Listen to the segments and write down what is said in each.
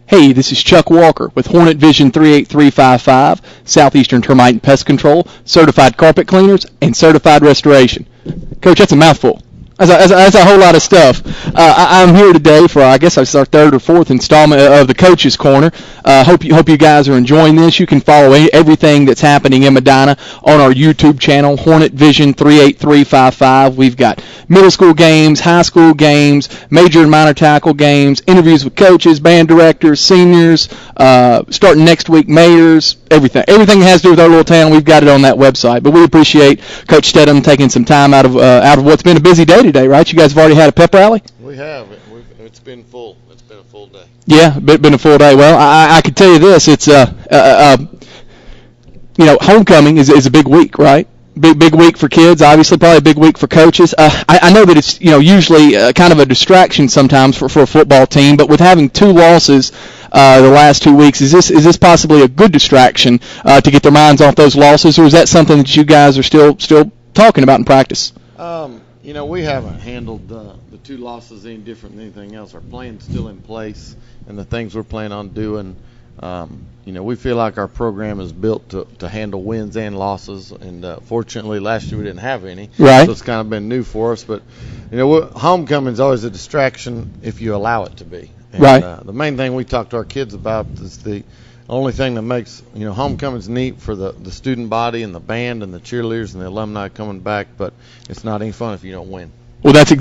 Hey, this is Chuck Walker with Hornet Vision 38355, Southeastern Termite and Pest Control, certified carpet cleaners, and certified restoration. Coach, that's a mouthful. That's a whole lot of stuff. I'm here today for, I guess it's our third or fourth installment of the Coach's Corner. Hope you guys are enjoying this. You can follow everything that's happening in Medina on our YouTube channel, Hornet Vision 38355. We've got middle school games, high school games, major and minor tackle games, interviews with coaches, band directors, seniors, starting next week, mayors, everything. Everything that has to do with our little town, we've got it on that website. But we appreciate Coach Stedham taking some time out of what's been a busy day today, right? You guys have already had a pep rally? We have. It's been full. It's been a full day. Yeah, been a full day. Well, I can tell you this. It's homecoming is a big week, right? Big week for kids, obviously, probably a big week for coaches. I know that it's usually kind of a distraction sometimes for a football team, but with having two losses the last 2 weeks, is this possibly a good distraction to get their minds off those losses, or is that something that you guys are still talking about in practice? We haven't handled the two losses any different than anything else. Our plan's still in place, and the things we're planning on doing. We feel like our program is built to handle wins and losses, and fortunately last year we didn't have any. Right. So it's kind of been new for us. But, homecoming is always a distraction if you allow it to be. And, right. The main thing we talk to our kids about is the only thing that makes, homecoming's neat for the student body and the band and the cheerleaders and the alumni coming back, but it's not any fun if you don't win. Well, that's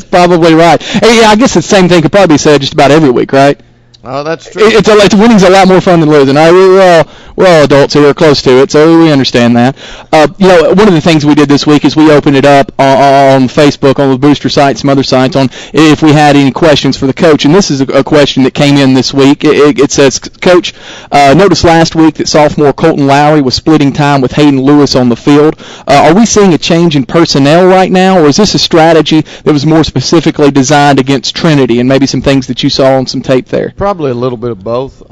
probably right. Hey, yeah, I guess the same thing could probably be said just about every week, right? Oh, that's true. Winning's a lot more fun than losing. We're all adults here, we're close to it, so we understand that. One of the things we did this week is we opened it up on Facebook, on the Booster site, some other sites, on if we had any questions for the coach. And this is a question that came in this week. It says, Coach, noticed last week that sophomore Colton Lowry was splitting time with Hayden Lewis on the field. Are we seeing a change in personnel right now, or is this a strategy that was more specifically designed against Trinity, and maybe some things that you saw on some tape there? Probably a little bit of both.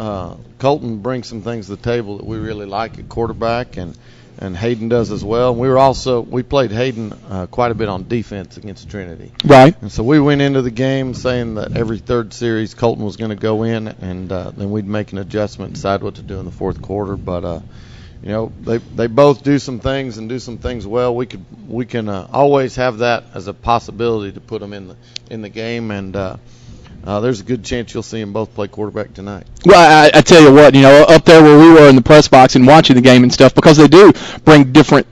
Colton brings some things to the table that we really like at quarterback, and Hayden does as well. We played Hayden quite a bit on defense against Trinity. Right. And so we went into the game saying that every third series Colton was going to go in, and then we'd make an adjustment, decide what to do in the fourth quarter. But they both do some things and do some things well. We can always have that as a possibility to put them in the game, and there's a good chance you'll see them both play quarterback tonight. Well, I tell you what, up there where we were in the press box and watching the game and stuff, because they do bring different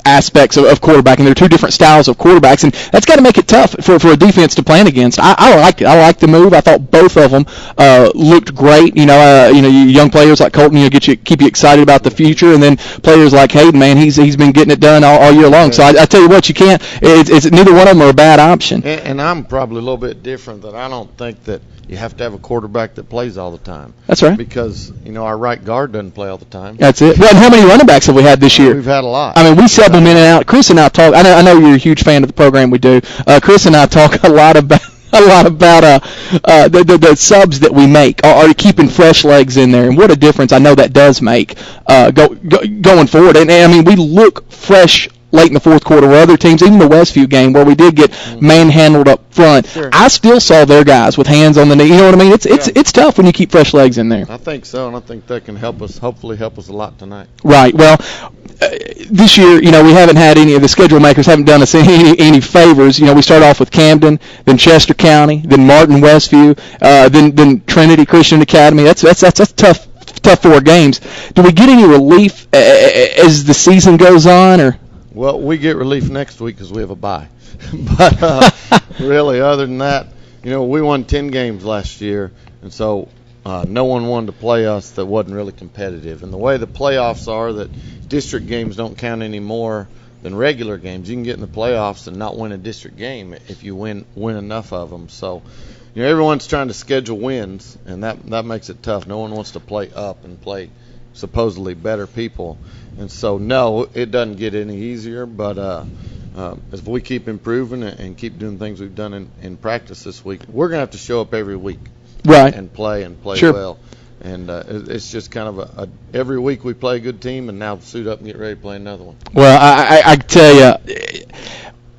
aspects of quarterback, and there are two different styles of quarterbacks, and that's got to make it tough for a defense to plan against. I liked it. I liked the move. I thought both of them looked great. Young players like Colton, keep you excited about the future, and then players like Hayden, man, he's been getting it done all year long. So I tell you what, you can't. It's neither one of them are a bad option. And I'm probably a little bit different, that I don't think that you have to have a quarterback that plays all the time. That's right. Because, our right guard doesn't play all the time. That's it. Well, and how many running backs have we had this year? We've had a lot. I mean, we sub them in and out. Chris and I talk. I know you're a huge fan of the program we do. Chris and I talk a lot about the subs that we make, are keeping fresh legs in there, and what a difference I know that does make going forward. And I mean, we look fresh late in the fourth quarter, where other teams, even the Westview game, where we did get manhandled up front, sure. I still saw their guys with hands on the knee. You know what I mean? It's tough when you keep fresh legs in there. I think so, and I think that can hopefully help us a lot tonight. Right. Well, this year, we haven't had any of the schedule makers haven't done us any favors. We start off with Camden, then Chester County, then Martin Westview, then Trinity Christian Academy. That's tough 4 games. Do we get any relief as the season goes on, or? Well, we get relief next week because we have a bye. But really, other than that, we won 10 games last year, and so no one wanted to play us that wasn't really competitive. And the way the playoffs are, that district games don't count any more than regular games. You can get in the playoffs and not win a district game if you win enough of them. So, everyone's trying to schedule wins, and that makes it tough. No one wants to play up and play supposedly better people. And so, no, it doesn't get any easier, but if we keep improving and keep doing things we've done in practice this week, we're going to have to show up every week, right, and play sure. well. And it's just kind of every week we play a good team, and now suit up and get ready to play another one. Well, I tell you,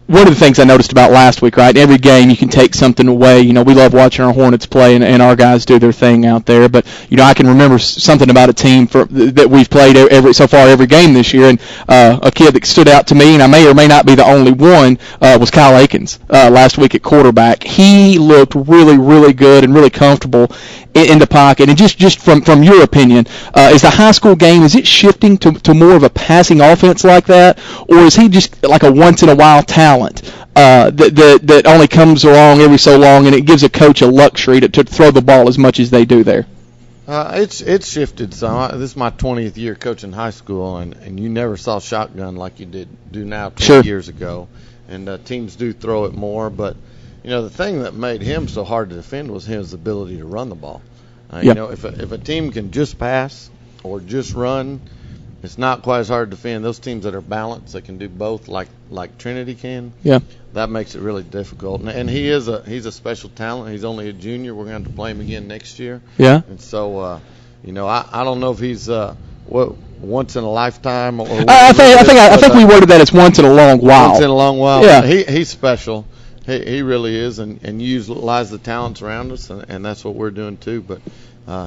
one of the things I noticed about last week, right? Every game you can take something away. You know, we love watching our Hornets play and our guys do their thing out there. But you know, I can remember something about a team that we've played every game this year. And a kid that stood out to me, and I may or may not be the only one, was Kyle Akins last week at quarterback. He looked really, really good and really comfortable in the pocket. And just from your opinion, is the high school game, is it shifting to more of a passing offense like that, or is he just like a once in a while talent that only comes along every so long, and it gives a coach a luxury to throw the ball as much as they do there? It's shifted some. This is my 20th year coaching high school, and you never saw shotgun like you do now 20 years ago. And teams do throw it more, but you know, the thing that made him so hard to defend was his ability to run the ball. You know, if a team can just pass or just run, it's not quite as hard to defend. Those teams that are balanced, that can do both, like Trinity can. Yeah. That makes it really difficult. And he's a special talent. He's only a junior. We're going to have to play him again next year. Yeah. And so, you know, I don't know if he's once in a lifetime or. I think we worded that as once in a long while. Once in a long while. Yeah. He's special. He really is, and you utilize the talents around us, and that's what we're doing too. But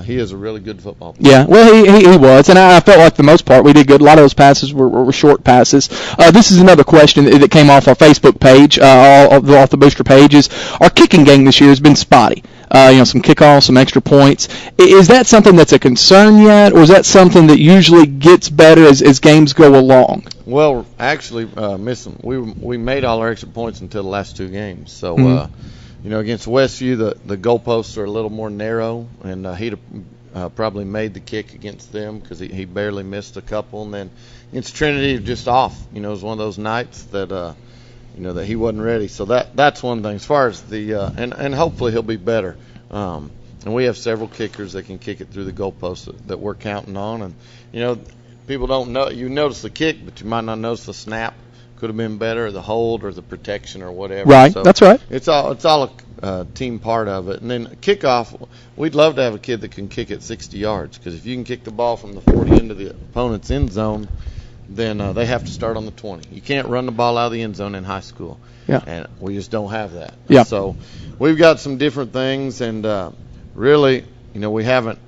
he is a really good football player. Yeah, well, he was, and I felt like for the most part we did good. A lot of those passes were short passes. This is another question that came off our Facebook page, off the Booster pages. Our kicking game this year has been spotty. You know, some kickoffs, some extra points. Is that something that's a concern yet, or is that something that usually gets better as games go along? Well, actually, we made all our extra points until the last two games. So, you know, against Westview, the goalposts are a little more narrow, and he'd probably made the kick against them because he barely missed a couple. And then against Trinity, just off. You know, it was one of those nights that you know, that he wasn't ready. So that's one thing. As far as the and hopefully he'll be better. And we have several kickers that can kick it through the goalposts that we're counting on. And you know, people don't know. You notice the kick, but you might not notice the snap. Could have been better, or the hold, or the protection, or whatever. Right. So that's right. It's all a team part of it. And then kickoff, we'd love to have a kid that can kick it 60 yards, because if you can kick the ball from the 40 into the opponent's end zone, then they have to start on the 20. You can't run the ball out of the end zone in high school. Yeah. And we just don't have that. Yeah. So we've got some different things, and really, you know, we haven't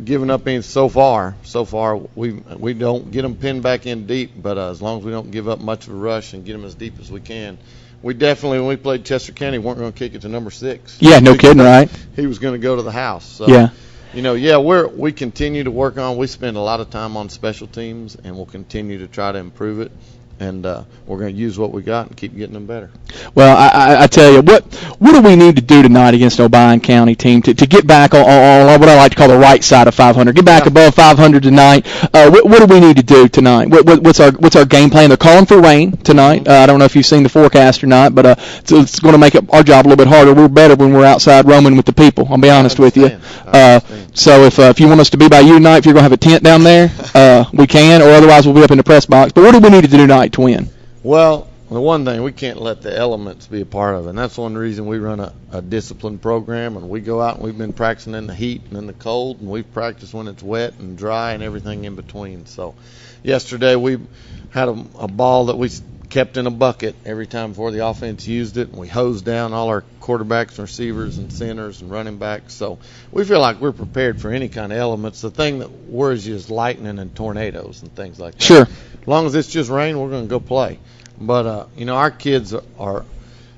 given up any so far. So far, we don't get them pinned back in deep, but as long as we don't give up much of a rush and get them as deep as we can. We definitely, when we played Chester County, weren't going to kick it to number 6. Yeah, no kidding, right? He was going to go to the house. So, yeah. You know, we continue to work on. We spend a lot of time on special teams, and we'll continue to try to improve it. And we're going to use what we got and keep getting them better. Well, I tell you, what do we need to do tonight against an Obion County team to get back on what I like to call the right side of 500? Get back above 500 tonight. What do we need to do tonight? What's our game plan? They're calling for rain tonight. I don't know if you've seen the forecast or not, but it's going to make our job a little bit harder. We're better when we're outside roaming with the people. I'll be honest with you. So if you want us to be by you tonight, if you're going to have a tent down there, we can, or otherwise we'll be up in the press box. But what do we need to do tonight to win? Well, the one thing, we can't let the elements be a part of it, and that's one reason we run a disciplined program, and we go out and we've been practicing in the heat and in the cold, and we've practiced when it's wet and dry and everything in between. So yesterday we had a ball that we kept in a bucket every time before the offense used it, and we hosed down all our quarterbacks and receivers and centers and running backs. So we feel like we're prepared for any kind of elements. The thing that worries you is lightning and tornadoes and things like that. Sure. As long as it's just rain, we're going to go play. But you know, our kids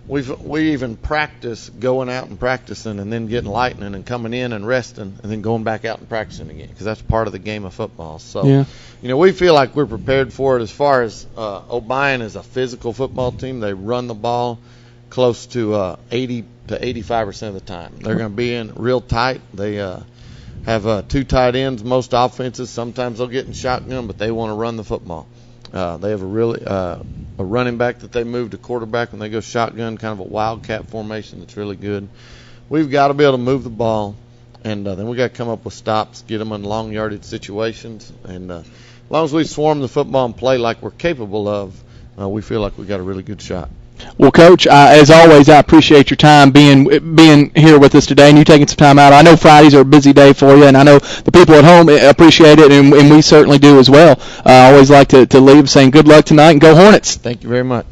we even practice going out and practicing and then getting lightning and coming in and resting and then going back out and practicing again, because that's part of the game of football. So you know, we feel like we're prepared for it. As far as Obion is a physical football team, they run the ball close to 80 to 85% of the time. They're going to be in real tight. They have 2 tight ends most offenses. Sometimes they'll get in shotgun, but they want to run the football. They have a running back that they move to quarterback when they go shotgun, kind of a wildcat formation that's really good. We've got to be able to move the ball, and then we got to come up with stops, get them in long yardage situations, and as long as we swarm the football and play like we're capable of, we feel like we got a really good shot. Well, Coach, as always, I appreciate your time being here with us today and you taking some time out. I know Fridays are a busy day for you, and I know the people at home appreciate it, and we certainly do as well. I always like to leave saying good luck tonight and go Hornets. Thank you very much.